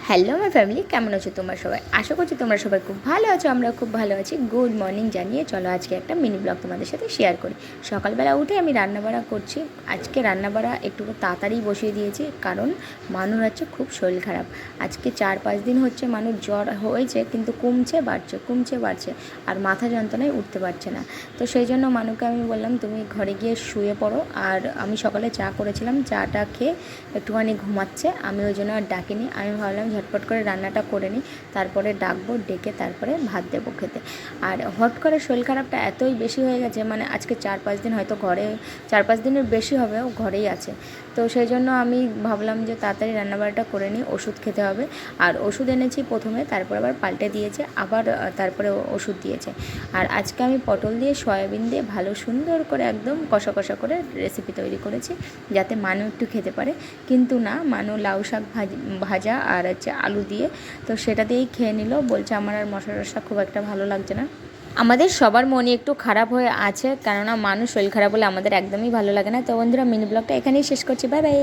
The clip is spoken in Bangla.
হ্যালো আমার ফ্যামিলি, কেমন আছো তোমরা সবাই? আশা করছি তোমরা সবাই খুব ভালো আছো, আমরা খুব ভালো আছি। গুড মর্নিং জানিয়ে চলো আজকে একটা মিনি ব্লগ তোমাদের সাথে শেয়ার করি। সকালবেলা উঠে আমি রান্নাবাড়া করছি। আজকে রান্নাবাড়া একটু তাড়াতাড়ি বসিয়ে দিয়েছি, কারণ মানুর হচ্ছে খুব শরীর খারাপ। আজকে 4-5 দিন হচ্ছে মানুষ জ্বর হয়েছে, কিন্তু কমছে বাড়ছে, আর মাথা যন্ত্রণায় উঠতে পারছে না। তো সেই জন্য মানুকে আমি বললাম তুমি ঘরে গিয়ে শুয়ে পড়ো। আর আমি সকালে চা করেছিলাম, চাটা খেয়ে একটুখানি ঘুমাচ্ছে, আমি ওই জন্য আর ডাকিনি। আমি ভাবলাম ঝটপট করে রান্নাটা করে নিই, তারপরে ডাকবো, ডেকে তারপরে ভাত দেবো খেতে। আর হট করে শরীর খারাপটা এতই বেশি হয়ে গেছে, মানে আজকে 4-5 দিন হয়তো ঘরে, 4-5 দিনের বেশি হবে ও ঘরেই আছে। তো সেই জন্য আমি ভাবলাম যে তাড়াতাড়ি রান্নাবাড়াটা করে নিই, ওষুধ খেতে হবে। আর ওষুধ এনেছি প্রথমে, তারপর আবার পাল্টে দিয়েছে, আবার তারপরে ওষুধ দিয়েছে। আর আজকে আমি পটল দিয়ে সয়াবিন দিয়ে ভালো সুন্দর করে একদম কষা কষা করে রেসিপি তৈরি করেছি, যাতে মানু একটু খেতে পারে। কিন্তু না, মানু লাউ শাক ভাজা আর হচ্ছে আলু দিয়ে, তো সেটা দিয়েই খেয়ে নিল। বলছে আমার আর মশলা টশলা খুব একটা ভালো লাগছে না। আমাদের সবার মনে একটু খারাপ হয়ে আছে, কেননা মানুষ শরীর খারাপ হলে আমাদের একদমই ভালো লাগে না। তো বন্ধুরা, মিনি ব্লগটা এখানেই শেষ করছি। Bye bye.